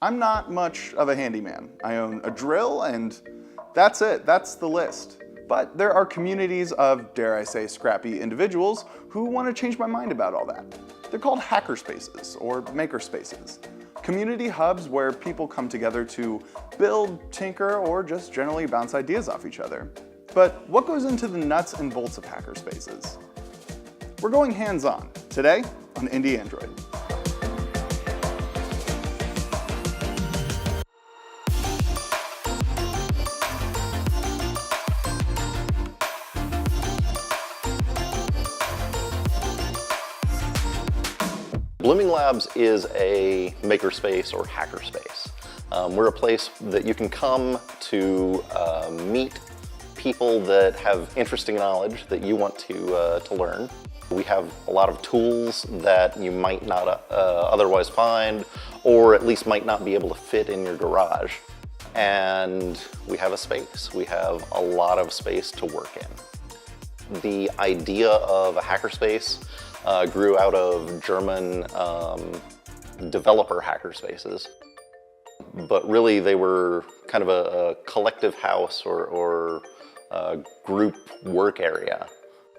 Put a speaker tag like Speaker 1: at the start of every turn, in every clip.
Speaker 1: I'm not much of a handyman. I own a drill and that's it, that's the list. But there are communities of, dare I say, scrappy individuals who want to change my mind about all that. They're called hackerspaces or makerspaces. Community hubs where people come together to build, tinker, or just generally bounce ideas off each other. But what goes into the nuts and bolts of hackerspaces? We're going hands-on today on Indi Android.
Speaker 2: Bloominglabs is a makerspace or hackerspace. We're a place that you can come to meet people that have interesting knowledge that you want to learn. We have a lot of tools that you might not otherwise find, or at least might not be able to fit in your garage. And we have a space. We have a lot of space to work in. The idea of a hackerspace grew out of German developer hackerspaces. But really they were kind of a collective house or a group work area.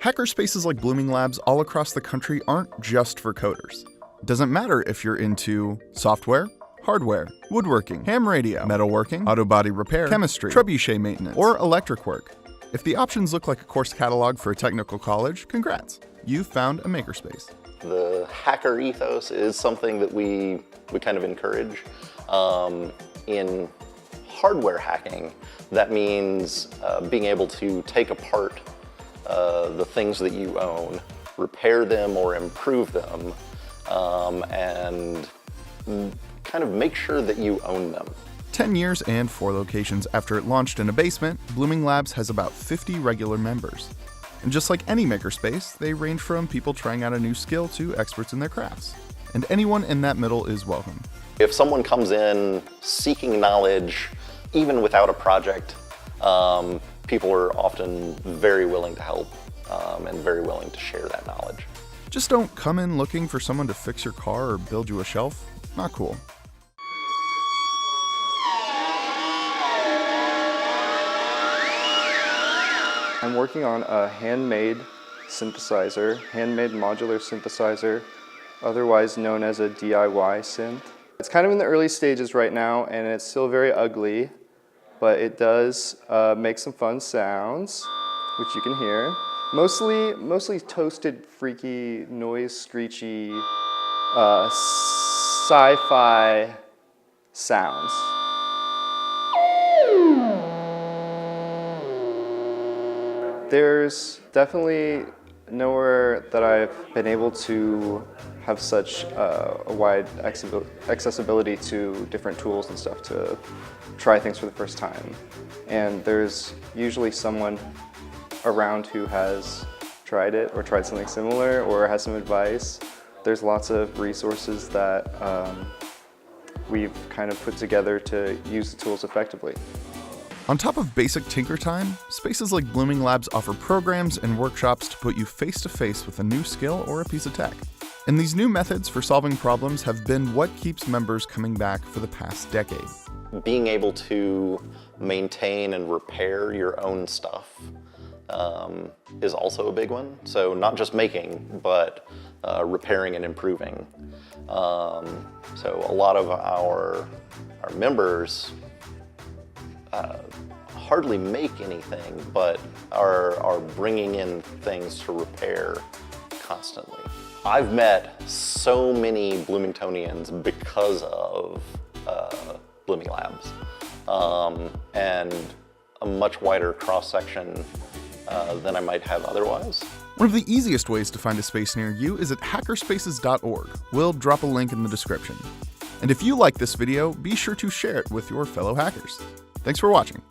Speaker 3: Hackerspaces like Bloominglabs all across the country aren't just for coders. It doesn't matter if you're into software, hardware, woodworking, ham radio, metalworking, auto body repair, chemistry, trebuchet maintenance, or electric work. If the options look like a course catalog for a technical college, congrats. You've found a makerspace.
Speaker 2: The hacker ethos is something that we kind of encourage. In hardware hacking, that means being able to take apart the things that you own, repair them or improve them, and kind of make sure that you own them.
Speaker 3: 10 years and 4 locations after it launched in a basement, Bloominglabs has about 50 regular members. And just like any makerspace, they range from people trying out a new skill to experts in their crafts. And anyone in that middle is welcome.
Speaker 2: If someone comes in seeking knowledge, even without a project, people are often very willing to help and very willing to share that knowledge.
Speaker 3: Just don't come in looking for someone to fix your car or build you a shelf. Not cool.
Speaker 4: I'm working on a handmade synthesizer, handmade modular synthesizer, otherwise known as a DIY synth. It's kind of in the early stages right now and it's still very ugly, but it does make some fun sounds, which you can hear. Mostly toasted, freaky, noise, screechy, sci-fi sounds. There's definitely nowhere that I've been able to have such a wide accessibility to different tools and stuff to try things for the first time. And there's usually someone around who has tried it or tried something similar or has some advice. There's lots of resources that we've kind of put together to use the tools effectively.
Speaker 3: On top of basic tinker time, spaces like Bloominglabs offer programs and workshops to put you face-to-face with a new skill or a piece of tech. And these new methods for solving problems have been what keeps members coming back for the past decade.
Speaker 2: Being able to maintain and repair your own stuff is also a big one. So not just making, but repairing and improving. So a lot of our members hardly make anything, but are bringing in things to repair constantly. I've met so many Bloomingtonians because of Bloominglabs, and a much wider cross-section than I might have otherwise.
Speaker 3: One of the easiest ways to find a space near you is at hackerspaces.org. We'll drop a link in the description. And if you like this video, be sure to share it with your fellow hackers. Thanks for watching.